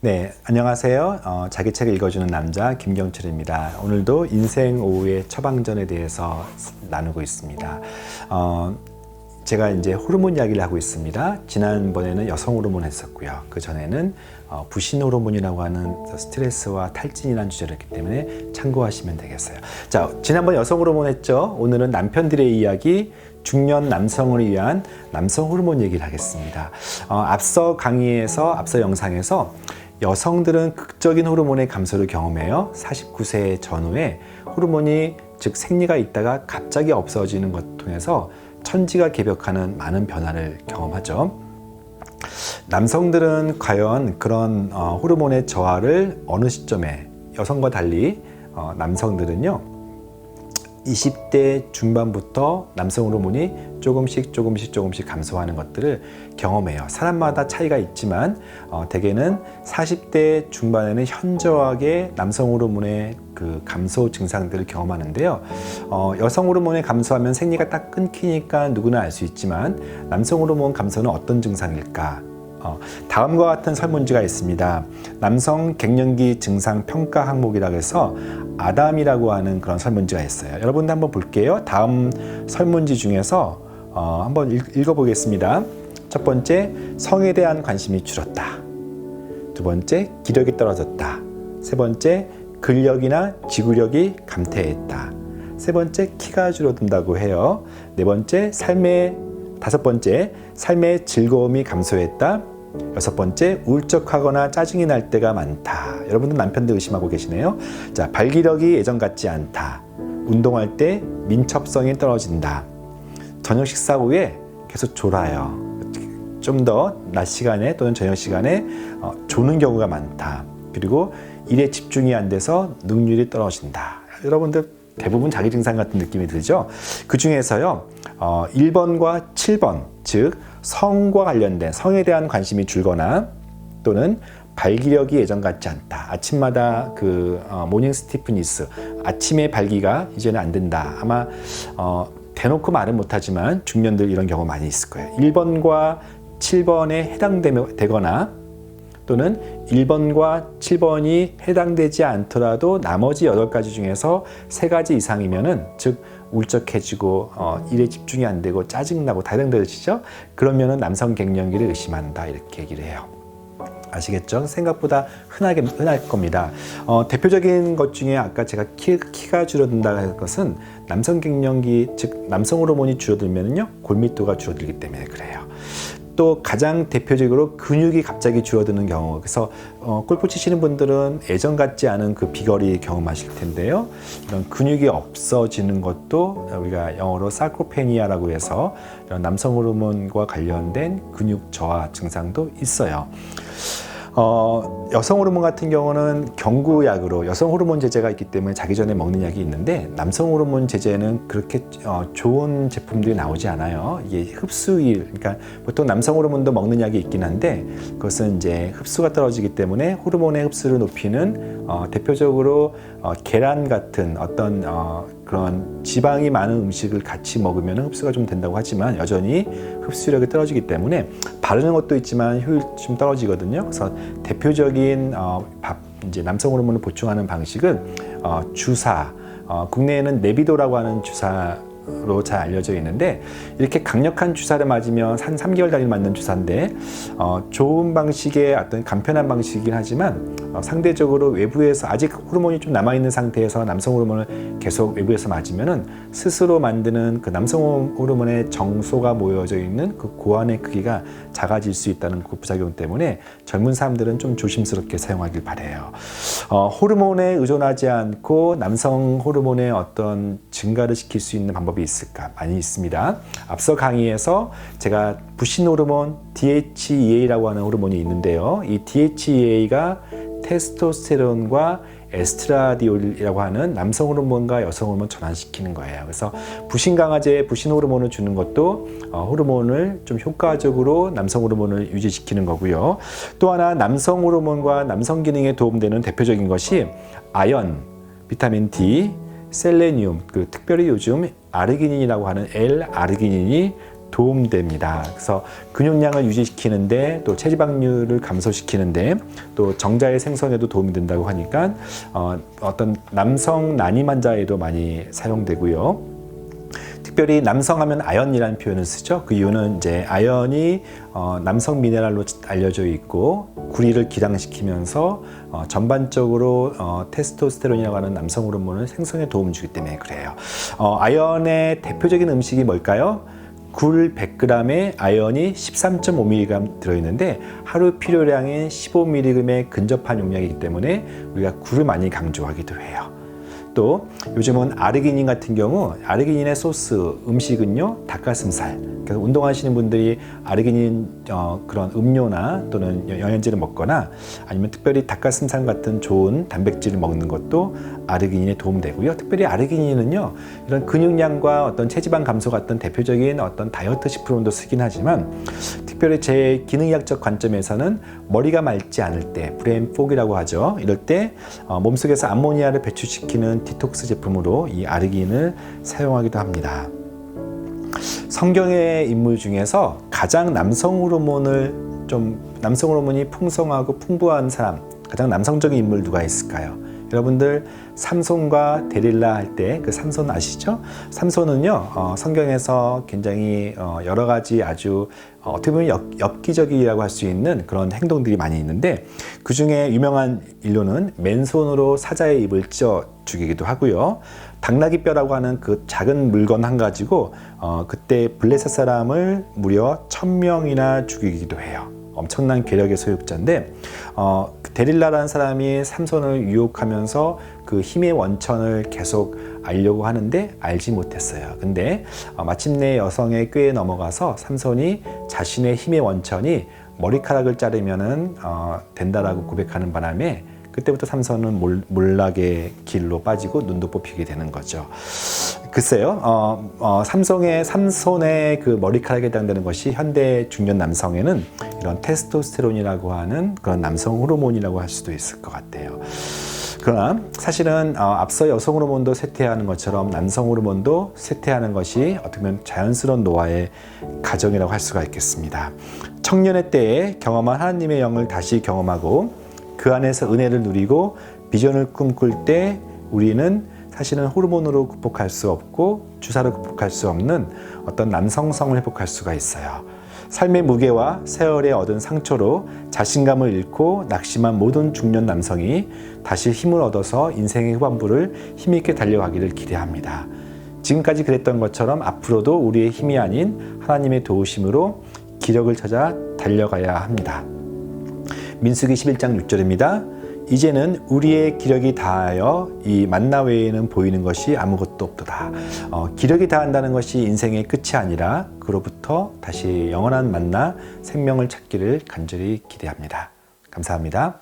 네, 안녕하세요. 자기 책을 읽어주는 남자 김경철입니다. 오늘도 인생 오후의 처방전에 대해서 나누고 있습니다. 제가 이제 호르몬 이야기를 하고 있습니다. 지난번에는 여성 호르몬 했었고요. 그 전에는 부신 호르몬이라고 하는 스트레스와 탈진이라는 주제를 했기 때문에 참고하시면 되겠어요. 자, 지난번 여성 호르몬 했죠. 오늘은 남편들의 이야기, 중년 남성을 위한 남성 호르몬 얘기를 하겠습니다. 앞서 영상에서 여성들은 극적인 호르몬의 감소를 경험해요. 49세 전후에 호르몬이 즉 생리가 있다가 갑자기 없어지는 것을 통해서 천지가 개벽하는 많은 변화를 경험하죠. 남성들은 과연 그런 호르몬의 저하를 어느 시점에, 여성과 달리 남성들은요 20대 중반부터 남성 호르몬이 조금씩 감소하는 것들을 경험해요. 사람마다 차이가 있지만 대개는 40대 중반에는 현저하게 남성 호르몬의 그 감소 증상들을 경험하는데요. 여성 호르몬이 감소하면 생리가 딱 끊기니까 누구나 알 수 있지만 남성 호르몬 감소는 어떤 증상일까? 다음과 같은 설문지가 있습니다. 남성 갱년기 증상 평가 항목이라고 해서 아담이라고 하는 그런 설문지가 있어요. 여러분도 한번 볼게요. 다음 설문지 중에서 한번 읽어보겠습니다. 첫 번째, 성에 대한 관심이 줄었다. 두 번째, 기력이 떨어졌다. 세 번째, 근력이나 지구력이 감퇴했다. 세 번째, 키가 줄어든다고 해요. 네 번째, 다섯 번째, 삶의 즐거움이 감소했다. 여섯 번째, 울적하거나 짜증이 날 때가 많다. 여러분들 남편들 의심하고 계시네요. 자, 발기력이 예전 같지 않다. 운동할 때 민첩성이 떨어진다. 저녁 식사 후에 계속 졸아요. 좀 더 낮 시간에 또는 저녁 시간에 조는 경우가 많다. 그리고 일에 집중이 안 돼서 능률이 떨어진다. 여러분들 대부분 자기 증상 같은 느낌이 들죠? 그 중에서요 1번과 7번, 즉 성과 관련된, 성에 대한 관심이 줄거나 또는 발기력이 예전 같지 않다. 아침마다 모닝 스티프니스, 아침에 발기가 이제는 안 된다. 아마 대놓고 말은 못하지만 중년들 이런 경우 많이 있을 거예요. 1번과 7번에 해당되거나 또는 1번과 7번이 해당되지 않더라도 나머지 8가지 중에서 3가지 이상이면은, 즉 울적해지고 일에 집중이 안 되고 짜증나고 다 해당되시죠? 그러면은 남성 갱년기를 의심한다, 이렇게 얘기를 해요. 아시겠죠? 생각보다 흔할 겁니다. 대표적인 것 중에 아까 제가 키가 줄어든다고 할 것은 남성 갱년기, 즉 남성 호르몬이 줄어들면요 골밀도가 줄어들기 때문에 그래요. 또 가장 대표적으로 근육이 갑자기 줄어드는 경우, 그래서 골프 치시는 분들은 예전 같지 않은 그 비거리 경험하실 텐데요. 이런 근육이 없어지는 것도 우리가 영어로 사르코페니아라고 해서 이런 남성 호르몬과 관련된 근육 저하 증상도 있어요. 여성 호르몬 같은 경우는 경구약으로 여성 호르몬 제제가 있기 때문에 자기 전에 먹는 약이 있는데, 남성 호르몬 제제는 그렇게 좋은 제품들이 나오지 않아요. 이게 흡수율, 그러니까 보통 남성 호르몬도 먹는 약이 있긴 한데 그것은 이제 흡수가 떨어지기 때문에 호르몬의 흡수를 높이는 대표적으로 계란 같은 어떤 그런 지방이 많은 음식을 같이 먹으면 흡수가 좀 된다고 하지만 여전히 흡수력이 떨어지기 때문에 바르는 것도 있지만 효율이 좀 떨어지거든요. 그래서 대표적인 이제 남성 호르몬을 보충하는 방식은 주사, 국내에는 네비도라고 하는 주사로 잘 알려져 있는데, 이렇게 강력한 주사를 맞으면 한 3개월 단위로 맞는 주사인데 좋은 방식의 어떤 간편한 방식이긴 하지만 상대적으로 외부에서 아직 호르몬이 좀 남아있는 상태에서 남성 호르몬을 계속 외부에서 맞으면은 스스로 만드는 그 남성 호르몬의 정소가 모여져 있는 그 고환의 크기가 작아질 수 있다는 그 부작용 때문에 젊은 사람들은 좀 조심스럽게 사용하길 바래요. 호르몬에 의존하지 않고 남성 호르몬의 어떤 증가를 시킬 수 있는 방법이 있을까? 많이 있습니다. 앞서 강의에서 제가 부신 호르몬 DHEA라고 하는 호르몬이 있는데요. 이 DHEA가 테스토스테론과 에스트라디올이라고 하는 남성 호르몬과 여성 호르몬을 전환시키는 거예요. 그래서 부신 강아지에 부신 호르몬을 주는 것도 호르몬을 좀 효과적으로 남성 호르몬을 유지시키는 거고요. 또 하나 남성 호르몬과 남성 기능에 도움되는 대표적인 것이 아연, 비타민 D, 셀레늄, 특별히 요즘 아르기닌이라고 하는 L-아르기닌이 도움됩니다. 그래서 근육량을 유지시키는데 또 체지방률을 감소시키는데 또 정자의 생성에도 도움이 된다고 하니까 어떤 남성 난임 환자에도 많이 사용되고요. 특별히 남성하면 아연이라는 표현을 쓰죠. 그 이유는 이제 아연이 남성 미네랄로 알려져 있고 구리를 기량시키면서 전반적으로 테스토스테론이라고 하는 남성 호르몬을 생성에 도움을 주기 때문에 그래요. 아연의 대표적인 음식이 뭘까요? 굴 100g에 아연이 13.5mg 들어있는데 하루 필요량인 15mg에 근접한 용량이기 때문에 우리가 굴을 많이 강조하기도 해요. 또 요즘은 아르기닌 같은 경우 아르기닌의 소스 음식은요 닭가슴살. 그래서 운동하시는 분들이 아르기닌 그런 음료나 또는 영양제를 먹거나 아니면 특별히 닭가슴살 같은 좋은 단백질을 먹는 것도 아르기닌에 도움되고요. 특별히 아르기닌은요 이런 근육량과 어떤 체지방 감소 같은 대표적인 어떤 다이어트 식품으로도 쓰긴 하지만 특별히 제 기능의학적 관점에서는 머리가 맑지 않을 때 브레인 포기라고 하죠. 이럴 때 몸속에서 암모니아를 배출시키는 디톡스 제품으로 이 아르기닌을 사용하기도 합니다. 성경의 인물 중에서 가장 남성 호르몬이 풍성하고 풍부한 사람, 가장 남성적인 인물 누가 있을까요? 여러분들 삼손과 데릴라 할 때 그 삼손 아시죠? 삼손은요 성경에서 굉장히 여러 가지 아주 어떻게 보면 엽기적이라고 할 수 있는 그런 행동들이 많이 있는데 그 중에 유명한 일로는 맨손으로 사자의 입을 찢어 죽이기도 하고요. 당나귀뼈라고 하는 그 작은 물건 한 가지고 그때 블레셋 사람을 무려 1000명이나 죽이기도 해요. 엄청난 괴력의 소유자인데 데릴라라는 사람이 삼손을 유혹하면서 그 힘의 원천을 계속 알려고 하는데 알지 못했어요. 근데 마침내 여성의 꾀에 넘어가서 삼손이 자신의 힘의 원천이 머리카락을 자르면은 된다라고 고백하는 바람에 그때부터 삼손은 몰락의 길로 빠지고 눈도 뽑히게 되는 거죠. 글쎄요, 삼손의 그 머리카락에 해당되는 것이 현대 중년 남성에는 이런 테스토스테론이라고 하는 그런 남성 호르몬이라고 할 수도 있을 것 같아요. 그러나 사실은 앞서 여성 호르몬도 쇠퇴하는 것처럼 남성 호르몬도 쇠퇴하는 것이 어떻게 보면 자연스러운 노화의 과정이라고 할 수가 있겠습니다. 청년의 때에 경험한 하나님의 영을 다시 경험하고 그 안에서 은혜를 누리고 비전을 꿈꿀 때 우리는 사실은 호르몬으로 극복할 수 없고 주사로 극복할 수 없는 어떤 남성성을 회복할 수가 있어요. 삶의 무게와 세월에 얻은 상처로 자신감을 잃고 낙심한 모든 중년 남성이 다시 힘을 얻어서 인생의 후반부를 힘있게 달려가기를 기대합니다. 지금까지 그랬던 것처럼 앞으로도 우리의 힘이 아닌 하나님의 도우심으로 기력을 찾아 달려가야 합니다. 민수기 11장 6절입니다. 이제는 우리의 기력이 다하여 이 만나 외에는 보이는 것이 아무것도 없도다. 기력이 다한다는 것이 인생의 끝이 아니라 그로부터 다시 영원한 만나 생명을 찾기를 간절히 기대합니다. 감사합니다.